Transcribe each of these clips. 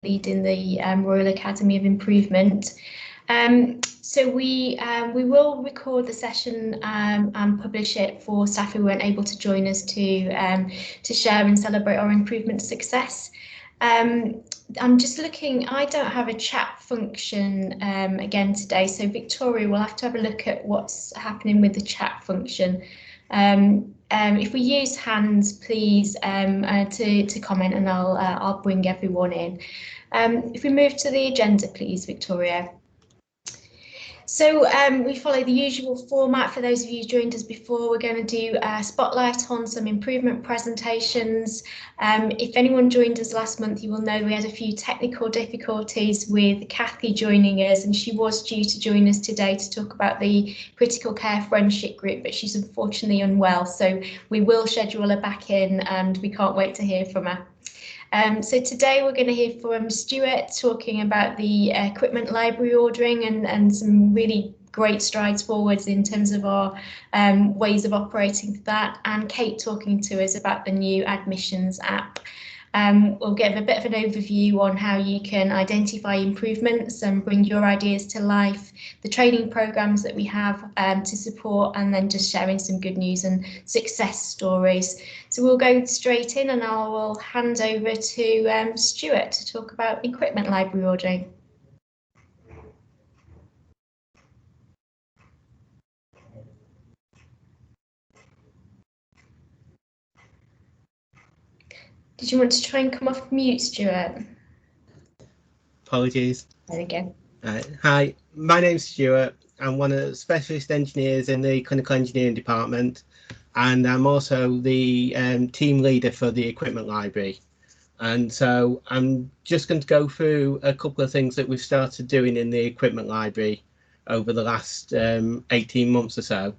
leading the Royal Academy of Improvement. So we will record the session and publish it for staff who weren't able to join us to share and celebrate our improvement success. I'm just looking, I don't have a chat function again today, so Victoria will have to have a look at what's happening with the chat function. If we use hands, please, to comment, and I'll bring everyone in. If we move to the agenda, please, Victoria. So we follow the usual format. For those of you who joined us before, we're going to do a spotlight on some improvement presentations. If anyone joined us last month, you will know we had a few technical difficulties with Kathy joining us, and she was due to join us today to talk about the critical care friendship group, but she's unfortunately unwell, so we will schedule her back in, and we can't wait to hear from her. So today we're going to hear from Stuart talking about the equipment library ordering and some really great strides forwards in terms of our ways of operating for that, and Kate talking to us about the new admissions app. We'll give a bit of an overview on how you can identify improvements and bring your ideas to life, the training programs that we have to support, and then just sharing some good news and success stories. So we'll go straight in, and I will hand over to Stuart to talk about equipment library ordering. Did you want to try and come off mute, Stuart? Apologies. There we go. Hi, my name's Stuart. I'm one of the specialist engineers in the clinical engineering department, and I'm also the team leader for the equipment library. And so I'm just going to go through a couple of things that we've started doing in the equipment library over the last 18 months or so.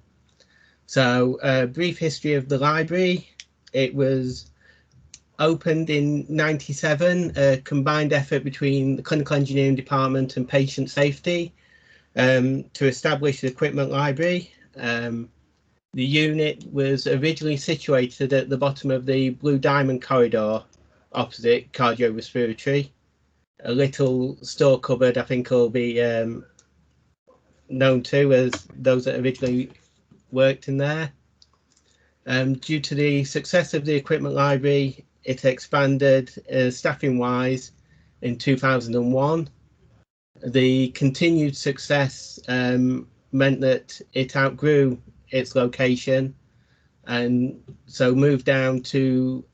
So a brief history of the library. It was opened in '97, a combined effort between the clinical engineering department and patient safety to establish the equipment library. The unit was originally situated at the bottom of the Blue Diamond corridor opposite cardiorespiratory. A little store cupboard, I think, will be known to as those that originally worked in there. Due to the success of the equipment library, it expanded staffing wise in 2001. The continued success meant that it outgrew its location, and so moved down to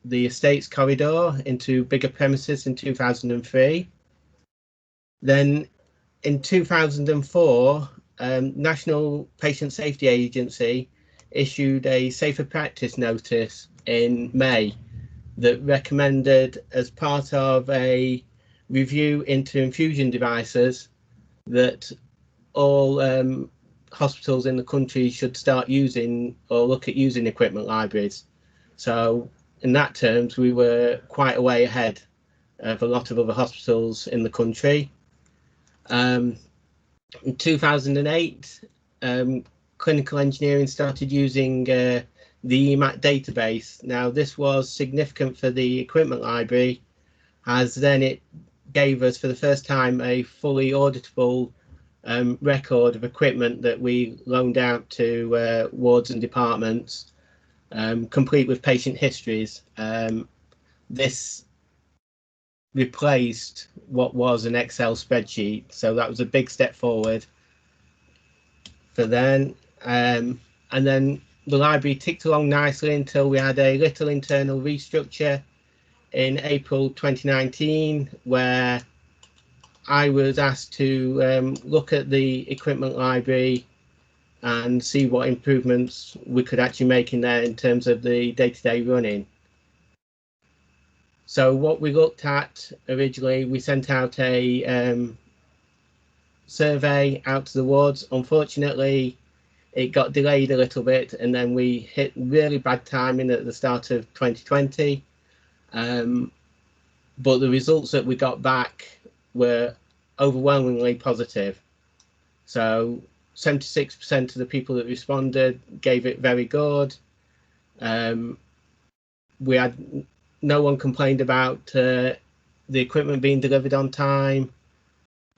the estates corridor into bigger premises in 2003. Then in 2004, National Patient Safety Agency issued a safer practice notice in May that recommended, as part of a review into infusion devices, that all hospitals in the country should start using or look at using equipment libraries. So in that terms, we were quite a way ahead of a lot of other hospitals in the country. In 2008, clinical engineering started using the EMAT database. Now, this was significant for the equipment library, as then it gave us for the first time a fully auditable record of equipment that we loaned out to wards and departments, complete with patient histories. This replaced what was an Excel spreadsheet, so that was a big step forward for then. And then the library ticked along nicely until we had a little internal restructure in April 2019, where I was asked to look at the equipment library and see what improvements we could actually make in there in terms of the day-to-day running. So what we looked at originally, we sent out a survey out to the wards. Unfortunately, it got delayed a little bit, and then we hit really bad timing at the start of 2020. But the results that we got back were overwhelmingly positive. So 76% of the people that responded gave it very good. We had no one complained about the equipment being delivered on time.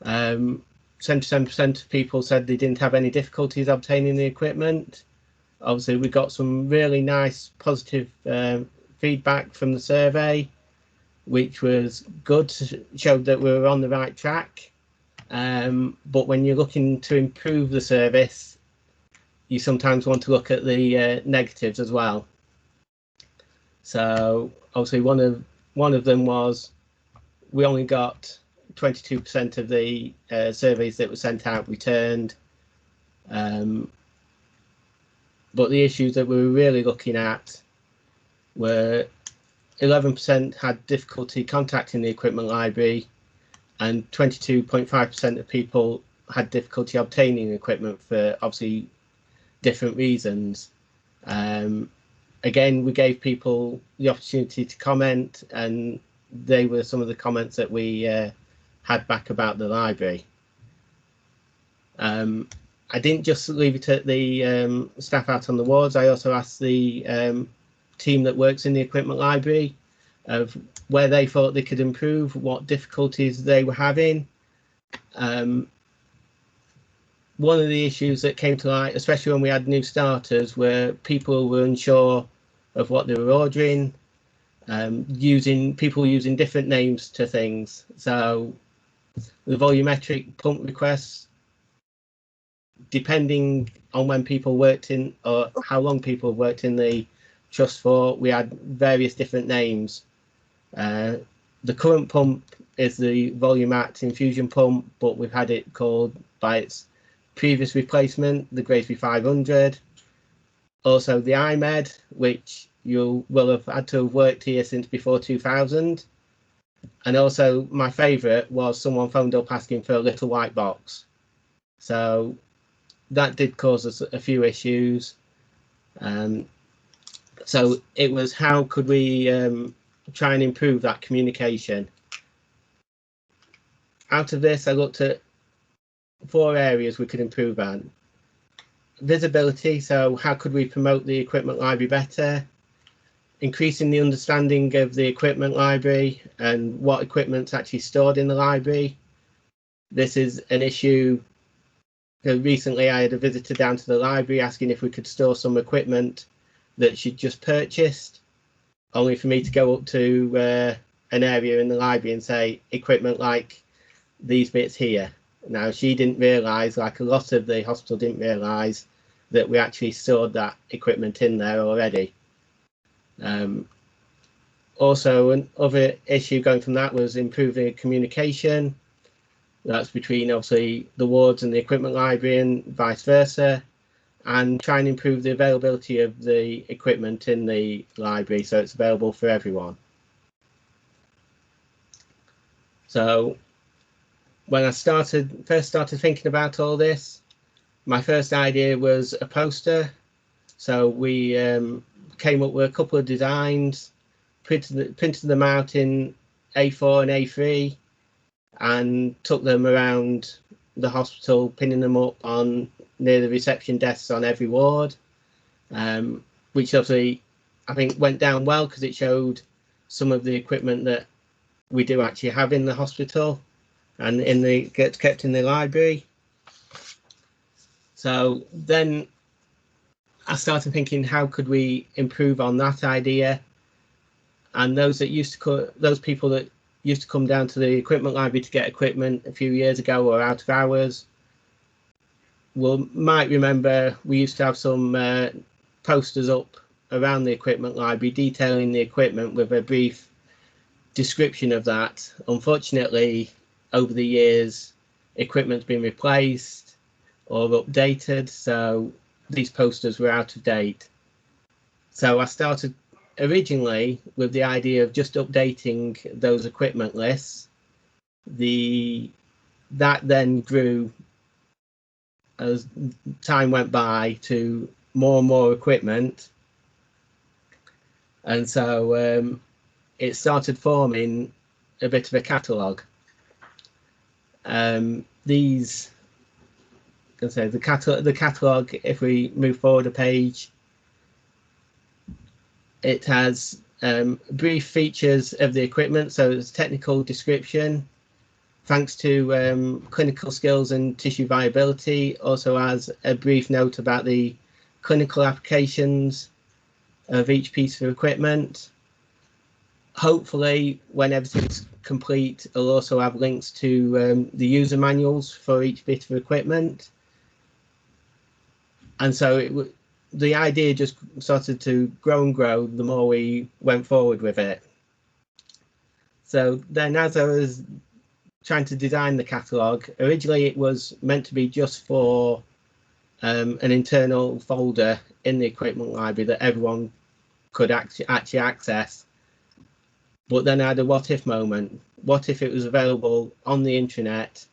77% of people said they didn't have any difficulties obtaining the equipment. Obviously, we got some really nice positive feedback from the survey, which was good, showed that we were on the right track. But when you're looking to improve the service, you sometimes want to look at the negatives as well. So obviously one of them was we only got 22% of the surveys that were sent out returned. But the issues that we were really looking at were 11% had difficulty contacting the equipment library, and 22.5% of people had difficulty obtaining equipment for obviously different reasons. Again, we gave people the opportunity to comment, and they were some of the comments that we had back about the library. I didn't just leave it at the staff out on the wards. I also asked the team that works in the equipment library of where they thought they could improve, what difficulties they were having. One of the issues that came to light, especially when we had new starters, were people were unsure of what they were ordering, people using different names to things. So the volumetric pump requests, depending on when people worked in or how long people worked in the trust for, we had various different names. The current pump is the Volumax infusion pump, but we've had it called by its previous replacement, the Gravesby 500. Also the IMED, which you will have had to have worked here since before 2000. And also my favourite was someone phoned up asking for a little white box. So that did cause us a few issues. So it was how could we try and improve that communication. Out of this, I looked at 4 areas we could improve on. Visibility, so how could we promote the equipment library better? Increasing the understanding of the equipment library and what equipment's actually stored in the library. This is an issue. Recently, I had a visitor down to the library asking if we could store some equipment that she'd just purchased, only for me to go up to an area in the library and say equipment like these bits here. Now, she didn't realise, like a lot of the hospital didn't realise, that we actually stored that equipment in there already. Also, another issue going from that was improving communication. That's between obviously the wards and the equipment library and vice versa, and try and improve the availability of the equipment in the library so it's available for everyone. So when I first started thinking about all this, my first idea was a poster. So we came up with a couple of designs, printed them out in A4 and A3, and took them around the hospital, pinning them up on near the reception desks on every ward, which obviously I think went down well because it showed some of the equipment that we do actually have in the hospital and gets kept in the library. So then I started thinking, how could we improve on that idea? And those people that used to come down to the equipment library to get equipment a few years ago or out of hours might remember we used to have some posters up around the equipment library detailing the equipment with a brief description of that. Unfortunately, over the years, equipment's been replaced or updated, so these posters were out of date. So I started originally with the idea of just updating those equipment lists. That then grew as time went by to more and more equipment, and so it started forming a bit of a catalogue. The catalogue, if we move forward a page, it has brief features of the equipment. So it's technical description, thanks to clinical skills and tissue viability, also has a brief note about the clinical applications of each piece of equipment. Hopefully, when everything's complete, it'll also have links to the user manuals for each bit of equipment. And so the idea just started to grow and grow the more we went forward with it. So then, as I was trying to design the catalogue, originally it was meant to be just for an internal folder in the equipment library that everyone could actually access. But then I had a what if moment. What if it was available on the intranet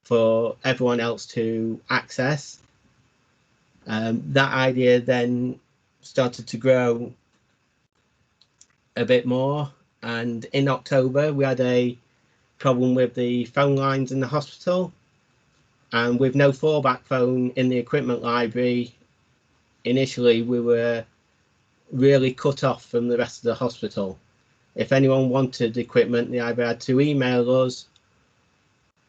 for everyone else to access? That idea then started to grow a bit more, and in October we had a problem with the phone lines in the hospital, and with no fallback phone in the equipment library, initially we were really cut off from the rest of the hospital. If anyone wanted equipment, they either had to email us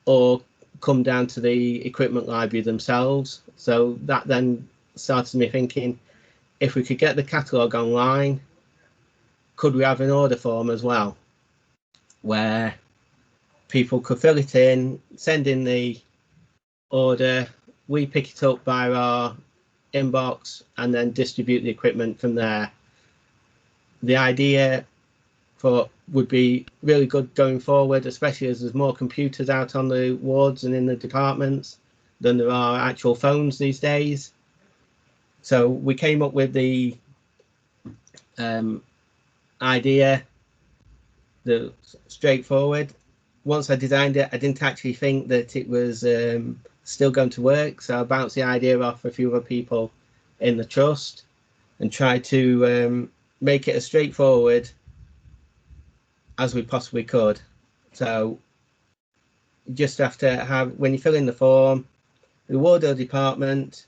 or come down to the equipment library themselves. So that then started me thinking, if we could get the catalogue online, could we have an order form as well, where people could fill it in, send in the order, we pick it up by our inbox and then distribute the equipment from there. The idea for would be really good going forward, especially as there's more computers out on the wards and in the departments than there are actual phones these days. So we came up with the idea, the straightforward. Once I designed it, I didn't actually think that it was still going to work, so I bounced the idea off a few other people in the trust and tried to make it as straightforward as we possibly could. So just have to have, when you fill in the form, the ward or department,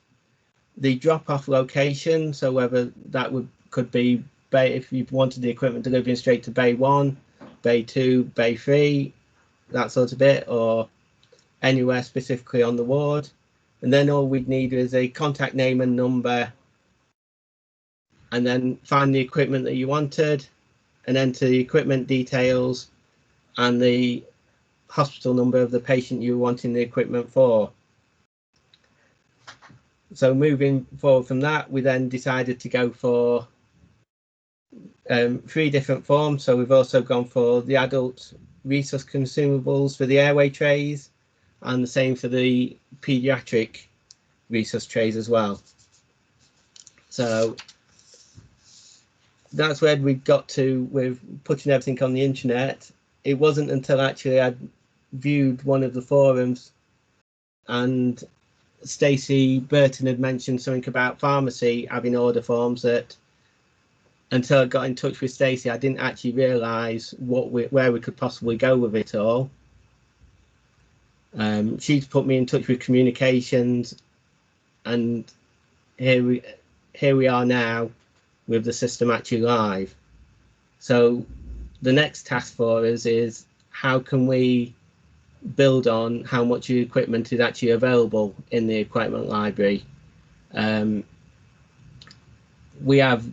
the drop-off location, so whether that could be bay, if you wanted the equipment delivering straight to bay 1, bay 2, bay 3, that sort of bit, or anywhere specifically on the ward. And then all we'd need is a contact name and number, and then find the equipment that you wanted and enter the equipment details and the hospital number of the patient you were wanting the equipment for. So moving forward from that, we then decided to go for 3 different forms. So we've also gone for the adult resource consumables for the airway trays, and the same for the pediatric resource trays as well. So that's where we got to with putting everything on the internet. It wasn't until actually I'd viewed one of the forums and Stacey Burton had mentioned something about pharmacy having order forms, that until I got in touch with Stacey, I didn't actually realise where we could possibly go with it all. She's put me in touch with communications, and here we are now with the system actually live. So the next task for us is, how can we build on how much equipment is actually available in the equipment library? We have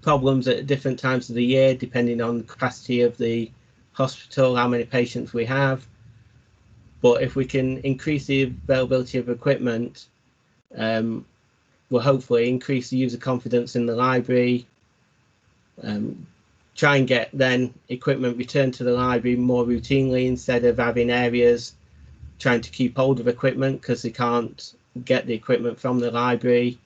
problems at different times of the year depending on the capacity of the hospital, how many patients we have. But if we can increase the availability of equipment, will hopefully increase the user confidence in the library, try and get then equipment returned to the library more routinely, instead of having areas trying to keep hold of equipment because they can't get the equipment from the library.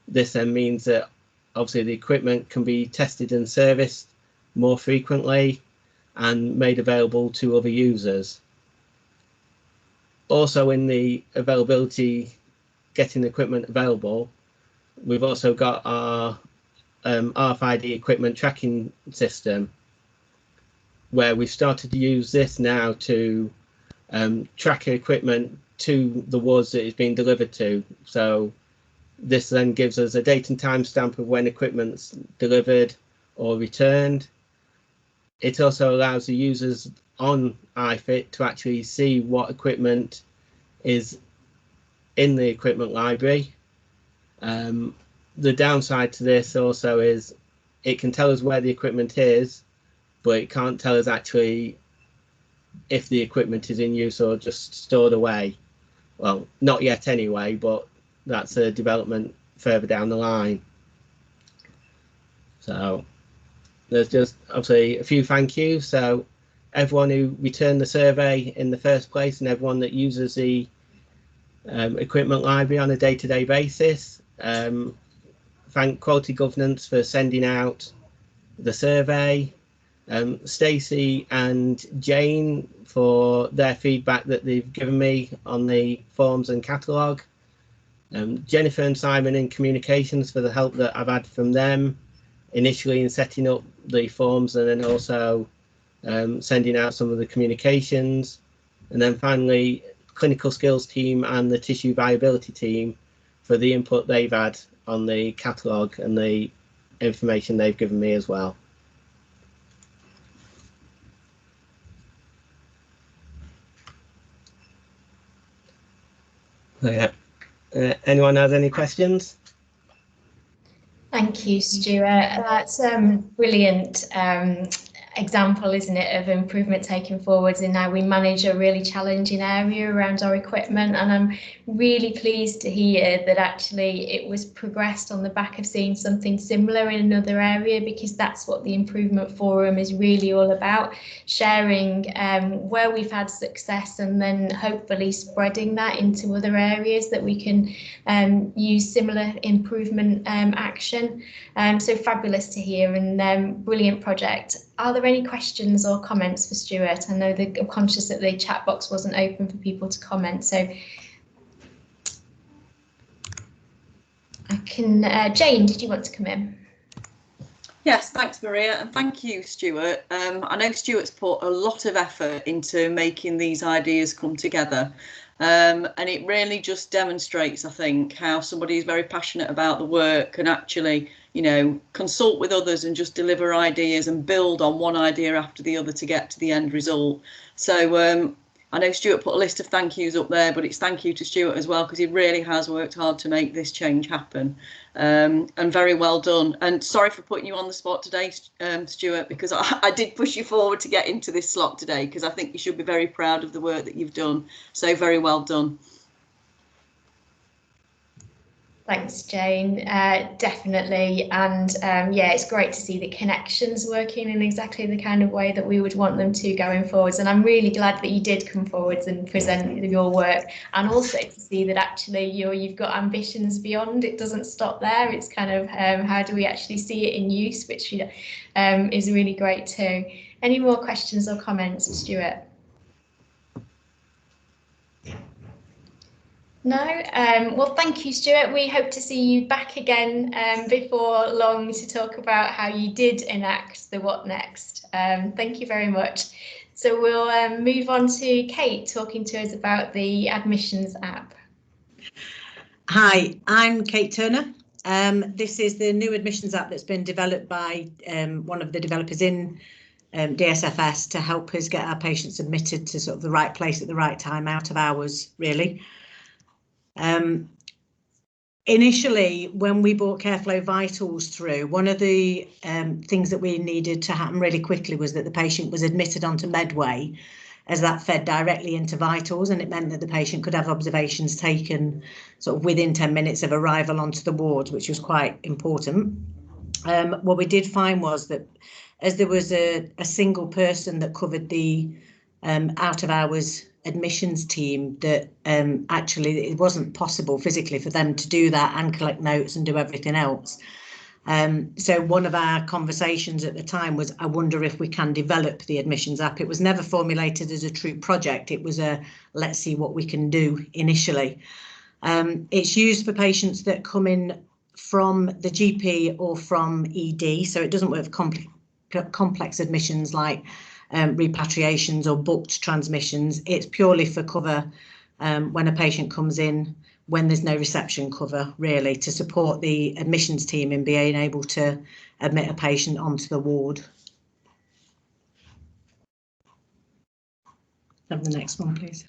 This then means that obviously the equipment can be tested and serviced more frequently and made available to other users. Also, in the availability, getting the equipment available, we've also got our RFID equipment tracking system, where we've started to use this now to track equipment to the wards that it's being delivered to. So this then gives us a date and time stamp of when equipment's delivered, or returned. It also allows the users on iFit to actually see what equipment is in the equipment library. The downside to this also is it can tell us where the equipment is, but it can't tell us actually if the equipment is in use or just stored away. Well, not yet anyway, but that's a development further down the line. So there's just obviously a few thank yous. So everyone who returned the survey in the first place and everyone that uses the equipment library on a day-to-day basis. Thank Quality Governance for sending out the survey. Stacey and Jane for their feedback that they've given me on the forms and catalogue. Jennifer and Simon in communications for the help that I've had from them initially in setting up the forms and then also sending out some of the communications. And then finally, clinical skills team and the tissue viability team for the input they've had on the catalogue and the information they've given me as well. So, yeah. Anyone has any questions? Thank you, Stuart. That's brilliant example, isn't it, of improvement taken forwards in how we manage a really challenging area around our equipment. And I'm really pleased to hear that actually it was progressed on the back of seeing something similar in another area, because that's what the improvement forum is really all about, sharing where we've had success and then hopefully spreading that into other areas that we can use similar improvement action. So fabulous to hear, and brilliant project. Are there any questions or comments for Stuart? I know that I'm conscious that the chat box wasn't open for people to comment, so I can. Jane, did you want to come in? Yes, thanks, Maria, and thank you, Stuart. I know Stuart's put a lot of effort into making these ideas come together. And it really just demonstrates, I think, how somebody is very passionate about the work and actually, you know, consult with others and just deliver ideas and build on one idea after the other to get to the end result. So I know Stuart put a list of thank yous up there, but it's thank you to Stuart as well, because he really has worked hard to make this change happen. And very well done. And sorry for putting you on the spot today, Stuart, because I did push you forward to get into this slot today, because I think you should be very proud of the work that you've done. So very well done. Thanks, Jane. Definitely. And yeah, it's great to see the connections working in exactly the kind of way that we would want them to going forwards. And I'm really glad that you did come forwards and present your work, and also to see that actually you've got ambitions beyond. It doesn't stop there. It's kind of how do we actually see it in use, which is really great too. Any more questions or comments, Stuart? No, well, thank you, Stuart. We hope to see you back again before long to talk about how you did enact the what next. Thank you very much. So we'll move on to Kate talking to us about the admissions app. Hi, I'm Kate Turner. This is the new admissions app that's been developed by one of the developers in DSFS to help us get our patients admitted to sort of the right place at the right time, out of hours, really. Initially, when we brought Careflow Vitals through, one of the things that we needed to happen really quickly was that the patient was admitted onto Medway, as that fed directly into Vitals, and it meant that the patient could have observations taken sort of within 10 minutes of arrival onto the ward, which was quite important. What we did find was that as there was a single person that covered the out of hours admissions team, that actually it wasn't possible physically for them to do that and collect notes and do everything else. So one of our conversations at the time was, I wonder if we can develop the admissions app. It was never formulated as a true project. It was a let's see what we can do initially. It's used for patients that come in from the GP or from ED, so it doesn't work for complex admissions like repatriations or booked transmissions. It's purely for cover when a patient comes in when there's no reception cover, really, to support the admissions team in being able to admit a patient onto the ward. Have the next one, please.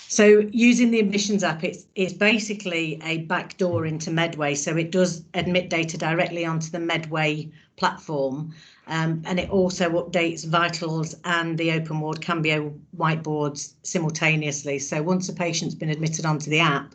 So using the admissions app, it's basically a backdoor into Medway. So it does admit data directly onto the Medway platform, and it also updates vitals and the open ward cambio whiteboards simultaneously. So once a patient's been admitted onto the app,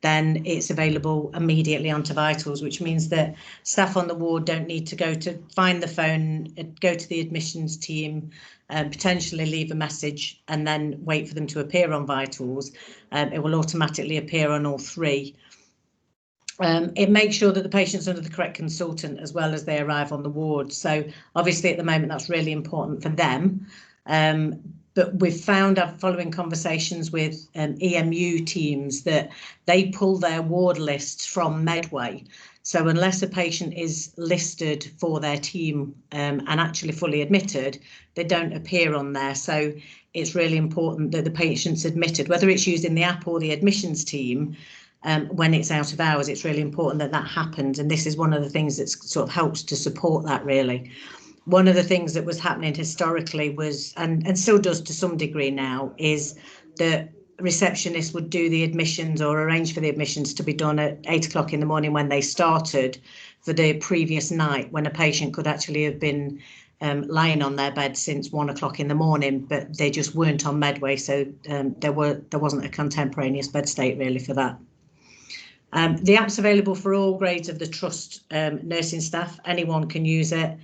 then it's available immediately onto vitals, which means that staff on the ward don't need to go to find the phone, go to the admissions team, potentially leave a message and then wait for them to appear on vitals. It will automatically appear on all three. It makes sure that the patient's under the correct consultant as well as they arrive on the ward. So obviously at the moment that's really important for them. But we've found, following conversations with EMU teams, that they pull their ward lists from Medway. So unless a patient is listed for their team and actually fully admitted, they don't appear on there. So it's really important that the patient's admitted, whether it's using the app or the admissions team. When it's out of hours, it's really important that that happens. And this is one of the things that sort of helps to support that, really. One of the things that was happening historically was, and still does to some degree now, is that receptionists would do the admissions or arrange for the admissions to be done at 8 o'clock in the morning when they started for the previous night, when a patient could actually have been lying on their bed since 1 o'clock in the morning, but they just weren't on Medway. So there wasn't a contemporaneous bed state really for that. The app's available for all grades of the trust nursing staff. Anyone can use it.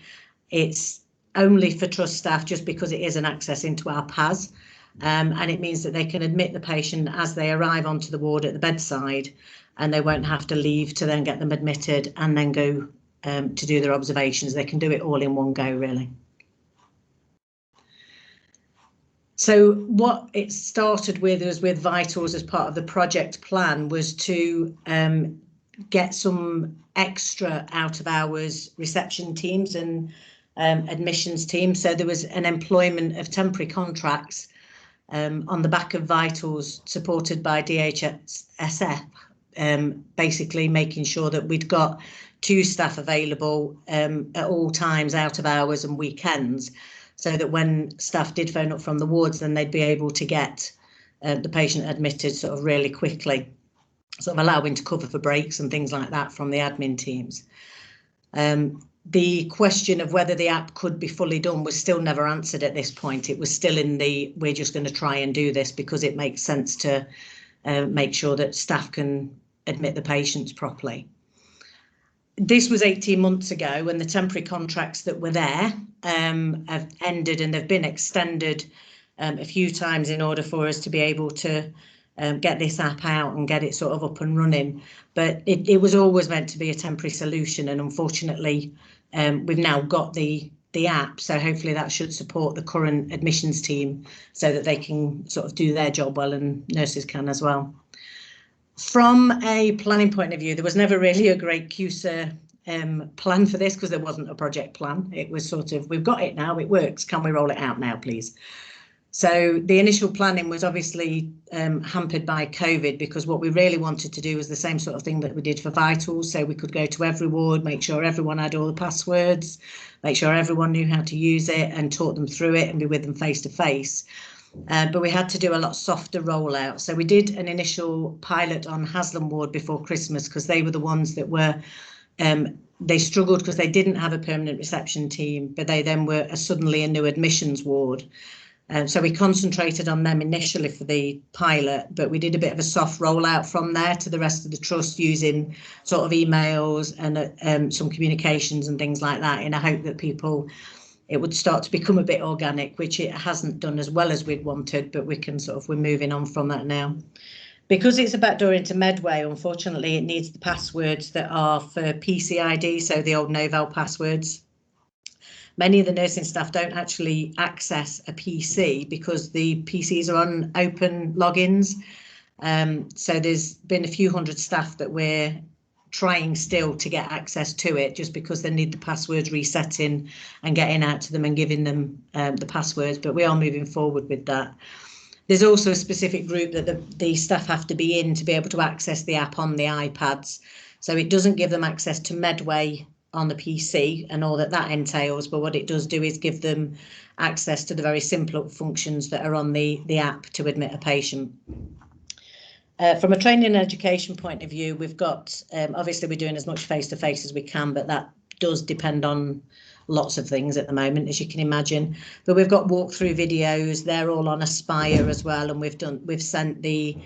It's only for trust staff just because it is an access into our PAS, and it means that they can admit the patient as they arrive onto the ward at the bedside, and they won't have to leave to then get them admitted and then go to do their observations. They can do it all in one go, really. So what it started with was with Vitals as part of the project plan was to get some extra out of hours reception teams and admissions teams. So there was an employment of temporary contracts on the back of Vitals supported by DHSF, basically making sure that we'd got 2 staff available at all times out of hours and weekends, so that when staff did phone up from the wards, then they'd be able to get the patient admitted sort of really quickly, sort of allowing to cover for breaks and things like that from the admin teams. The question of whether the app could be fully done was still never answered at this point. It was still in the, we're just going to try and do this because it makes sense to make sure that staff can admit the patients properly. This was 18 months ago, and the temporary contracts that were there have ended, and they've been extended a few times in order for us to be able to get this app out and get it sort of up and running. But it was always meant to be a temporary solution, and unfortunately we've now got the app, so hopefully that should support the current admissions team so that they can sort of do their job well, and nurses can as well. From a planning point of view, there was never really a great QSA plan for this because there wasn't a project plan. It was sort of, we've got it now, it works, can we roll it out now, please? So the initial planning was obviously hampered by COVID, because what we really wanted to do was the same sort of thing that we did for Vitals. So we could go to every ward, make sure everyone had all the passwords, make sure everyone knew how to use it and taught them through it and be with them face to face. But we had to do a lot softer rollout. So we did an initial pilot on Haslam ward before Christmas, because they were the ones that were, they struggled because they didn't have a permanent reception team, but they then were suddenly a new admissions ward. So we concentrated on them initially for the pilot, but we did a bit of a soft rollout from there to the rest of the trust using sort of emails and some communications and things like that, in a hope that people, it would start to become a bit organic, which it hasn't done as well as we'd wanted, but we can sort of, we're moving on from that now. Because it's a backdoor into Medway, unfortunately, it needs the passwords that are for PCID, so the old Novell passwords. Many of the nursing staff don't actually access a PC because the PCs are on open logins. So there's been a few hundred staff that we're trying still to get access to it, just because they need the passwords resetting and getting out to them and giving them the passwords. But we are moving forward with that. There's also a specific group that the staff have to be in to be able to access the app on the iPads. So it doesn't give them access to Medway on the PC and all that entails, but what it does do is give them access to the very simple functions that are on the app to admit a patient. From a training and education point of view, we've got, obviously we're doing as much face-to-face as we can, but that does depend on lots of things at the moment, as you can imagine. But we've got walkthrough videos, they're all on Aspire as well, and we've sent the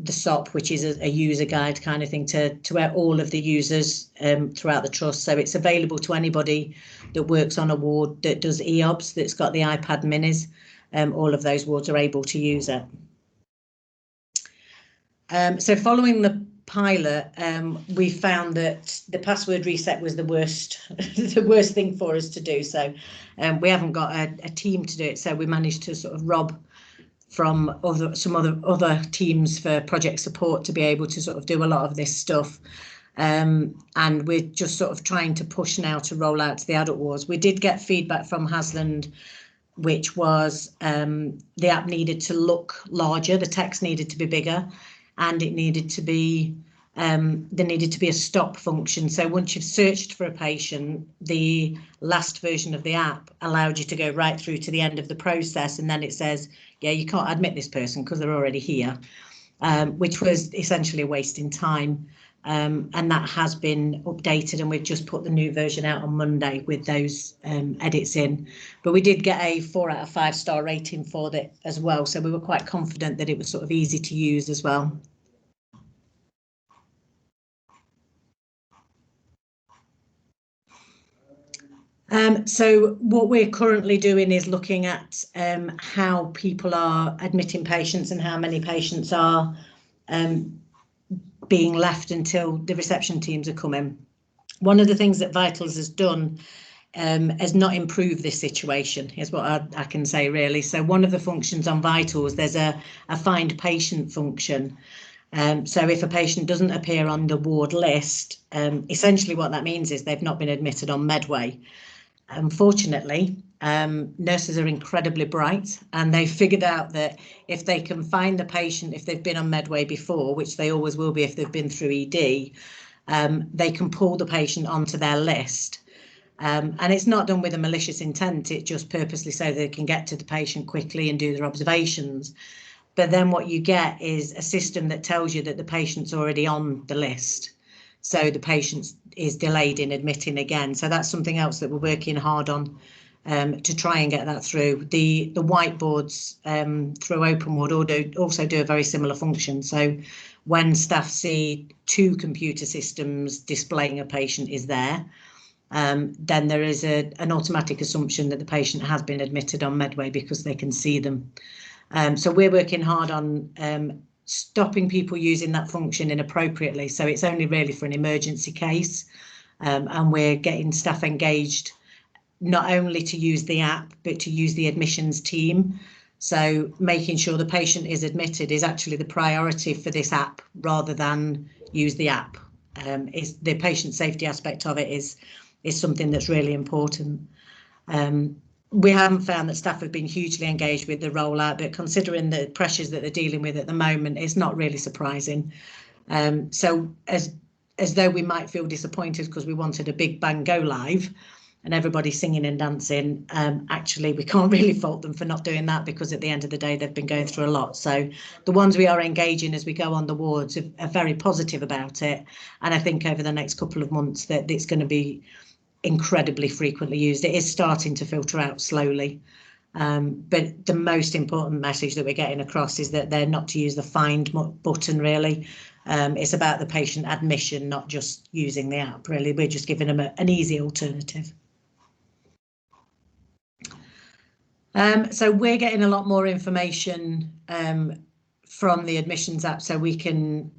SOP, which is a user guide kind of thing, to all of the users throughout the trust. So it's available to anybody that works on a ward that does EOBS, that's got the iPad minis. All of those wards are able to use it. So following the pilot, we found that the password reset was the worst the worst thing for us to do. So we haven't got a team to do it. So we managed to sort of rob from some other teams for project support to be able to sort of do a lot of this stuff. And we're just sort of trying to push now to roll out to the adult wards. We did get feedback from Hasland, which was the app needed to look larger, the text needed to be bigger, and it needed to be there needed to be a stop function. So once you've searched for a patient, the last version of the app allowed you to go right through to the end of the process, and then it says, yeah, you can't admit this person because they're already here, which was essentially a waste in time. And that has been updated, and we've just put the new version out on Monday with those edits in. But we did get a 4 out of 5 star rating for that as well, so we were quite confident that it was sort of easy to use as well. So what we're currently doing is looking at how people are admitting patients and how many patients are being left until the reception teams are coming. One of the things that Vitals has done has not improved this situation, is what I can say really. So one of the functions on Vitals, there's a find patient function. So if a patient doesn't appear on the ward list, essentially what that means is they've not been admitted on Medway. Unfortunately, nurses are incredibly bright, and they've figured out that if they can find the patient, if they've been on Medway before, which they always will be if they've been through ED, they can pull the patient onto their list. And it's not done with a malicious intent, it's just purposely so they can get to the patient quickly and do their observations. But then what you get is a system that tells you that the patient's already on the list. So the patient is delayed in admitting again. So that's something else that we're working hard on to try and get that through. The whiteboards through OpenWard also do a very similar function. So when staff see 2 computer systems displaying a patient is there, then there is an automatic assumption that the patient has been admitted on Medway because they can see them. So we're working hard on stopping people using that function inappropriately. So it's only really for an emergency case, and we're getting staff engaged not only to use the app but to use the admissions team. So making sure the patient is admitted is actually the priority for this app rather than use the app. Is the patient safety aspect of it is something that's really important. We haven't found that staff have been hugely engaged with the rollout, but considering the pressures that they're dealing with at the moment, it's not really surprising. So as though we might feel disappointed because we wanted a big bang go live and everybody singing and dancing, actually we can't really fault them for not doing that, because at the end of the day they've been going through a lot. So the ones we are engaging as we go on the wards are very positive about it, and I think over the next couple of months that it's going to be incredibly frequently used. It is starting to filter out slowly, but the most important message that we're getting across is that they're not to use the find button really. It's about the patient admission, not just using the app really. We're just giving them an easy alternative. So we're getting a lot more information from the admissions app, so we can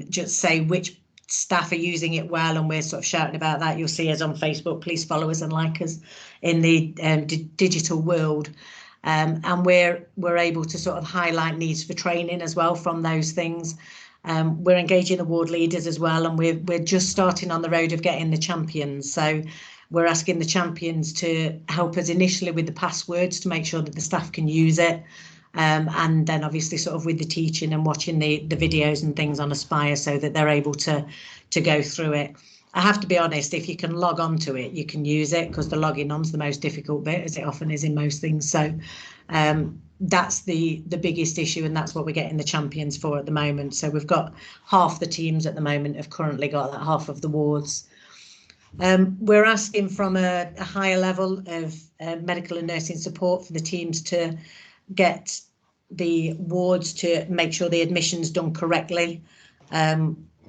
just say which staff are using it well, and we're sort of shouting about that. You'll see us on Facebook. Please follow us and like us in the digital world, and we're able to sort of highlight needs for training as well from those things. We're engaging the ward leaders as well, and we're just starting on the road of getting the champions. So we're asking the champions to help us initially with the passwords to make sure that the staff can use it. and then obviously sort of with the teaching and watching the videos and things on Aspire so that they're able to go through it. I have to be honest, if you can log on to it, you can use it, because the logging on's the most difficult bit, as it often is in most things. So that's the biggest issue, and that's what we're getting the champions for at the moment. So we've got half the teams at the moment have currently got that, half of the wards. We're asking from a higher level of medical and nursing support for the teams to get the wards to make sure the admission's done correctly,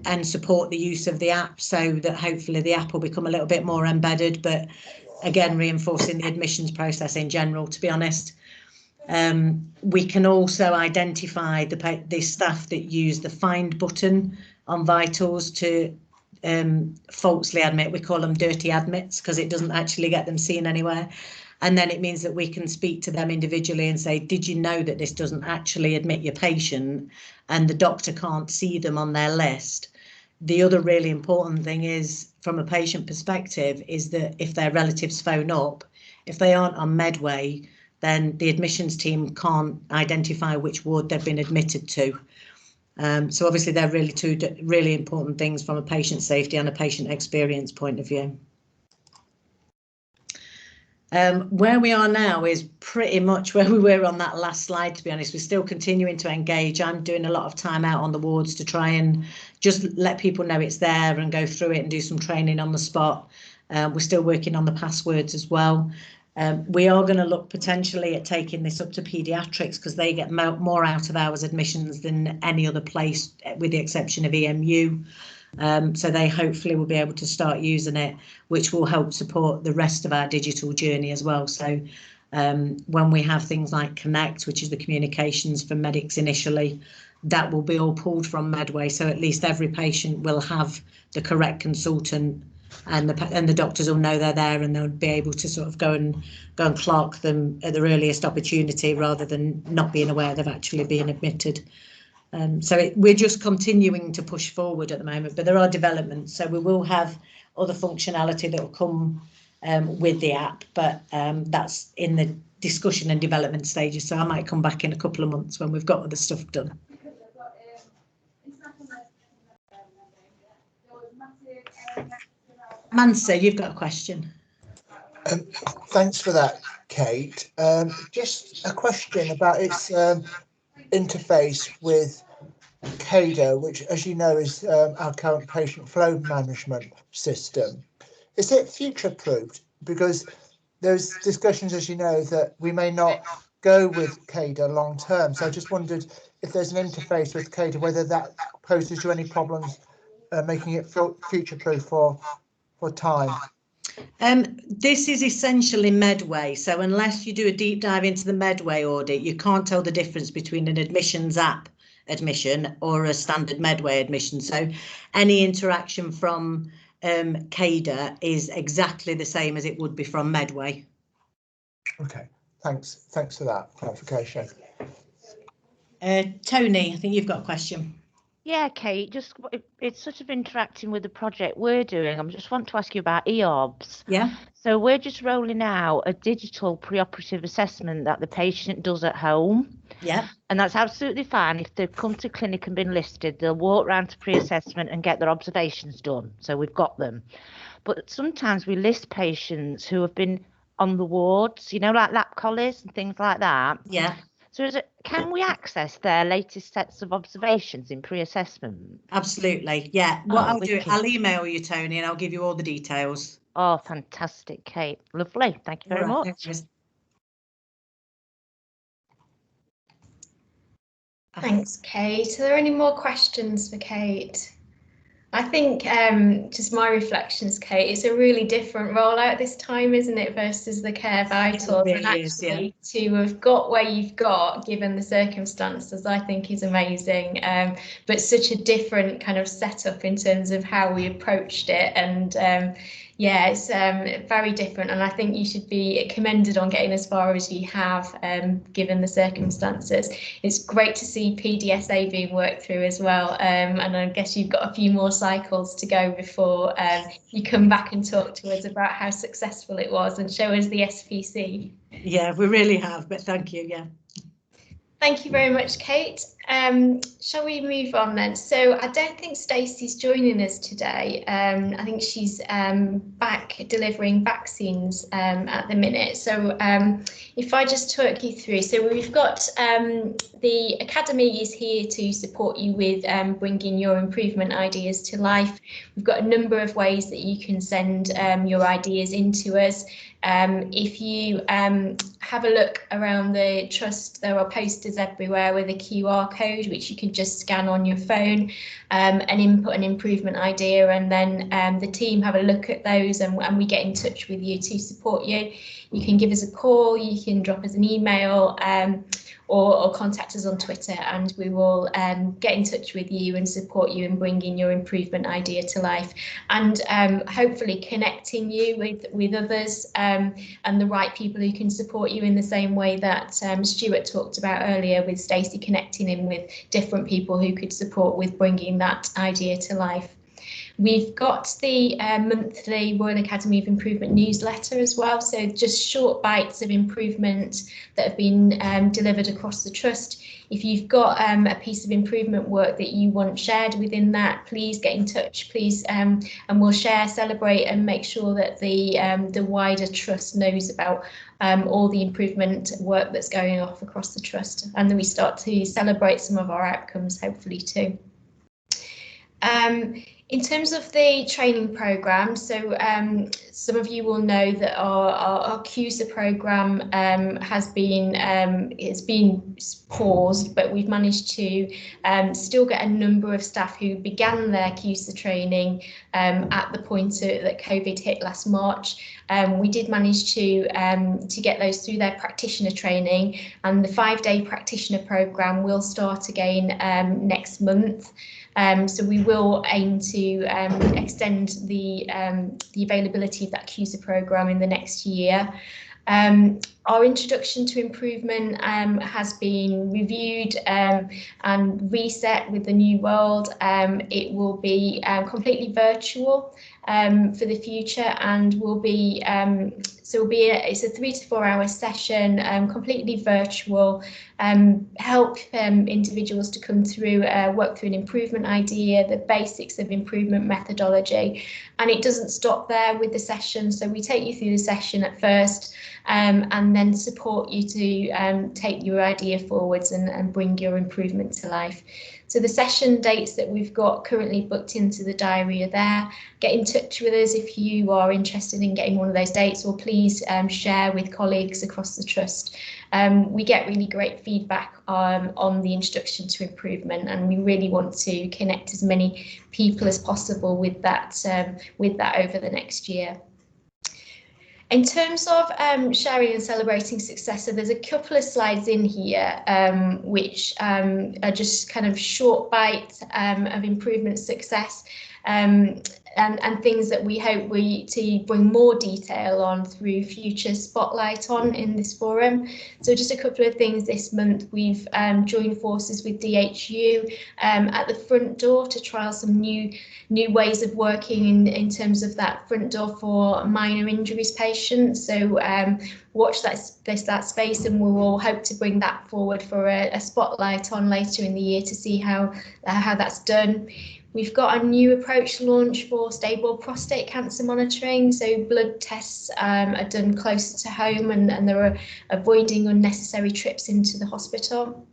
and support the use of the app, so that hopefully the app will become a little bit more embedded, but again reinforcing the admissions process in general, to be honest. We can also identify the staff that use the find button on Vitals to falsely admit. We call them dirty admits, because it doesn't actually get them seen anywhere. And then it means that we can speak to them individually and say, did you know that this doesn't actually admit your patient, and the doctor can't see them on their list? The other really important thing is, from a patient perspective, is that if their relatives phone up, if they aren't on Medway, then the admissions team can't identify which ward they've been admitted to. So obviously they're really two really important things from a patient safety and a patient experience point of view. Where we are now is pretty much where we were on that last slide, to be honest. We're still continuing to engage. I'm doing a lot of time out on the wards to try and just let people know it's there and go through it and do some training on the spot. We're still working on the passwords as well. We are going to look potentially at taking this up to paediatrics, because they get more out of hours admissions than any other place, with the exception of EMU. So they hopefully will be able to start using it, which will help support the rest of our digital journey as well. So when we have things like Connect, which is the communications for medics initially, that will be all pulled from Medway. So at least every patient will have the correct consultant, and the doctors will know they're there, and they'll be able to sort of go and clerk them at the earliest opportunity, rather than not being aware they've actually been admitted. So we're just continuing to push forward at the moment, but there are developments. So we will have other functionality that will come with the app, but that's in the discussion and development stages. So I might come back in a couple of months when we've got other stuff done. Mansa, you've got a question. Thanks for that, Kate. Just a question about its interface with CADA, which, as you know, is our current patient flow management system. Is it future-proofed? Because there's discussions, as you know, that we may not go with CADA long term. So I just wondered if there's an interface with CADA, whether that poses you any problems making it future-proof for time. This is essentially Medway, so unless you do a deep dive into the Medway audit, you can't tell the difference between an admissions app admission or a standard Medway admission. So any interaction from CADA is exactly the same as it would be from Medway. Okay, thanks for that clarification. Tony, I think you've got a question. Yeah, Kate, it's sort of interacting with the project we're doing. I just want to ask you about EOBS. Yeah. So we're just rolling out a digital preoperative assessment that the patient does at home. Yeah. And that's absolutely fine. If they've come to clinic and been listed, they'll walk round to pre-assessment and get their observations done. So we've got them. But sometimes we list patients who have been on the wards, you know, like lap collies and things like that. Yeah. So can we access their latest sets of observations in pre-assessment? Absolutely. Yeah. What I'll do, wicked. I'll email you, Tony, and I'll give you all the details. Oh, fantastic, Kate. Lovely. Thank you very much. Thanks, Kate. Are there any more questions for Kate? I think just my reflections, Kate, it's a really different rollout this time, isn't it, versus the Care Vitals? It really and actually is, yeah. To have got where you've got, given the circumstances, I think is amazing. But such a different kind of setup in terms of how we approached it, and yeah, it's very different, and I think you should be commended on getting as far as you have, given the circumstances. It's great to see PDSA being worked through as well, and I guess you've got a few more cycles to go before you come back and talk to us about how successful it was and show us the SPC. Yeah, we really have, but thank you. Yeah. Thank you very much, Kate. Shall we move on then? So I don't think Stacey's joining us today. I think she's back delivering vaccines at the minute. So if I just talk you through, so we've got the Academy is here to support you with bringing your improvement ideas to life. We've got a number of ways that you can send your ideas into us. If you have a look around the trust, there are posters everywhere with a QR code which you can just scan on your phone and input an improvement idea, and then the team have a look at those and we get in touch with you to support you. You can give us a call, you can drop us an email or contact us on Twitter, and we will get in touch with you and support you in bringing your improvement idea to life, and hopefully connecting you with others and the right people who can support you in the same way that Stuart talked about earlier, with Stacey connecting in with different people who could support with bringing that idea to life. We've got the monthly Royal Academy of Improvement newsletter as well, so just short bites of improvement that have been delivered across the trust. If you've got a piece of improvement work that you want shared within that, please get in touch, please, and we'll share, celebrate, and make sure that the wider trust knows about all the improvement work that's going off across the trust, and then we start to celebrate some of our outcomes, hopefully too. In terms of the training programme, so some of you will know that our CUSA programme has been it's been paused, but we've managed to still get a number of staff who began their CUSA training at the point that COVID hit last March. We did manage to get those through their practitioner training, and the 5-day practitioner programme will start again next month. So we will aim to extend the availability of that CUSA programme in the next year. Our introduction to improvement has been reviewed and reset with the new world. It will be completely virtual for the future, and will be it's a 3 to 4 hour session, completely virtual. Help individuals to come through, work through an improvement idea, the basics of improvement methodology, and it doesn't stop there with the session. So we take you through the session at first, and then support you to take your idea forwards and bring your improvement to life. So the session dates that we've got currently booked into the diary are there. Get in touch with us if you are interested in getting one of those dates, or please share with colleagues across the trust. We get really great feedback on the introduction to improvement, and we really want to connect as many people as possible with that over the next year. In terms of sharing and celebrating success, so there's a couple of slides in here which are just kind of short bites of improvement success, and things that we hope to bring more detail on through future spotlight on in this forum. So just a couple of things this month. We've joined forces with DHU at the front door to trial some new ways of working in terms of that front door for minor injuries patients. So watch that space, and we will hope to bring that forward for a spotlight on later in the year to see how that's done. We've got a new approach launch for stable prostate cancer monitoring. So blood tests are done closer to home, and they're avoiding unnecessary trips into the hospital.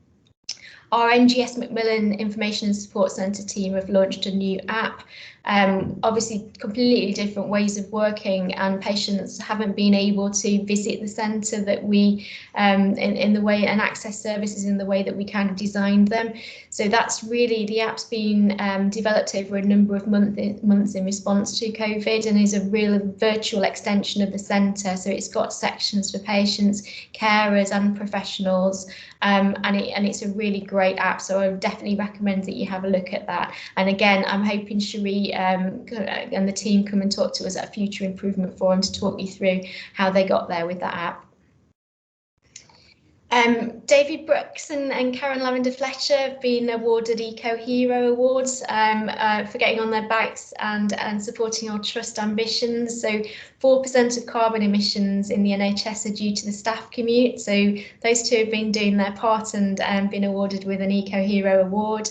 Our NGS Macmillan Information and Support Centre team have launched a new app. Obviously completely different ways of working, and patients haven't been able to visit the centre that we in the way, and access services in the way that we kind of designed them. So that's really, the app's been developed over a number of months in response to COVID, and is a real virtual extension of the centre. So it's got sections for patients, carers and professionals, and it's a really great app. So I would definitely recommend that you have a look at that. And again, I'm hoping Cherie and the team come and talk to us at a future improvement forum to talk you through how they got there with that app. David Brooks and Karen Lavender Fletcher have been awarded Eco Hero Awards for getting on their bikes and supporting our trust ambitions. So 4% of carbon emissions in the NHS are due to the staff commute. So those two have been doing their part and been awarded with an Eco Hero Award.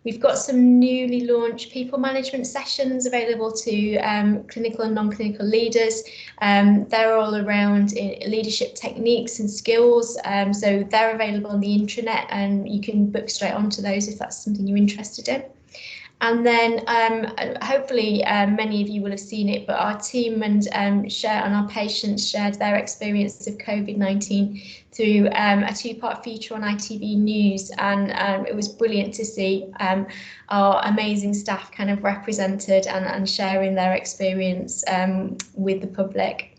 We've got some newly launched people management sessions available to clinical and non-clinical leaders. They're all around leadership techniques and skills. So they're available on the intranet and you can book straight onto those if that's something you're interested in. And then hopefully many of you will have seen it, but our team and our patients shared their experiences of COVID-19 through a two-part feature on ITV News, and it was brilliant to see our amazing staff kind of represented and sharing their experience with the public.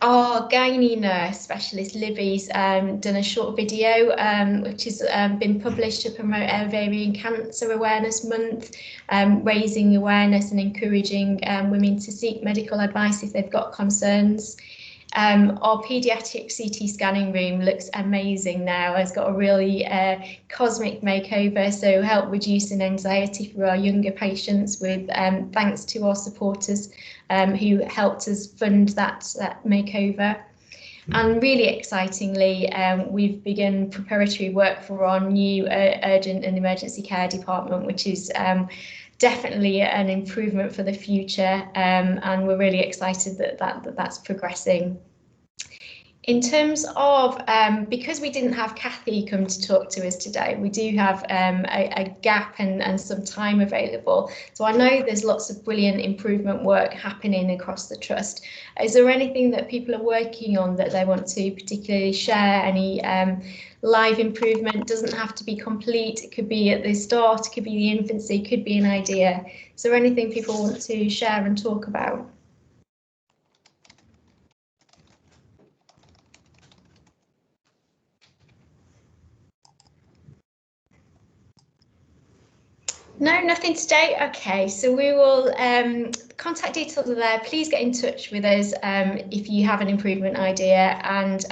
Our gynae nurse specialist, Livy's done a short video which has been published to promote Ovarian Cancer Awareness Month, raising awareness and encouraging women to seek medical advice if they've got concerns. Our paediatric CT scanning room looks amazing now. It's got a really cosmic makeover, so help reducing anxiety for our younger patients with thanks to our supporters who helped us fund that makeover. And really excitingly, we've begun preparatory work for our new urgent and emergency care department, which is definitely an improvement for the future, and we're really excited that that's progressing. In terms of, because we didn't have Kathy come to talk to us today, we do have a gap and some time available. So I know there's lots of brilliant improvement work happening across the trust. Is there anything that people are working on that they want to particularly share? Any live improvement? Doesn't have to be complete. It could be at the start, it could be the infancy, it could be an idea. Is there anything people want to share and talk about? No, nothing today. Okay, so we will contact details are there. Please get in touch with us if you have an improvement idea, and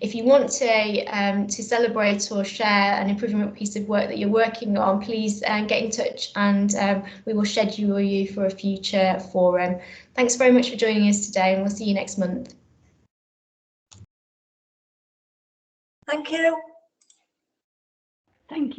if you want to celebrate or share an improvement piece of work that you're working on, please get in touch and we will schedule you for a future forum. Thanks very much for joining us today, and we'll see you next month. Thank you. Thank you.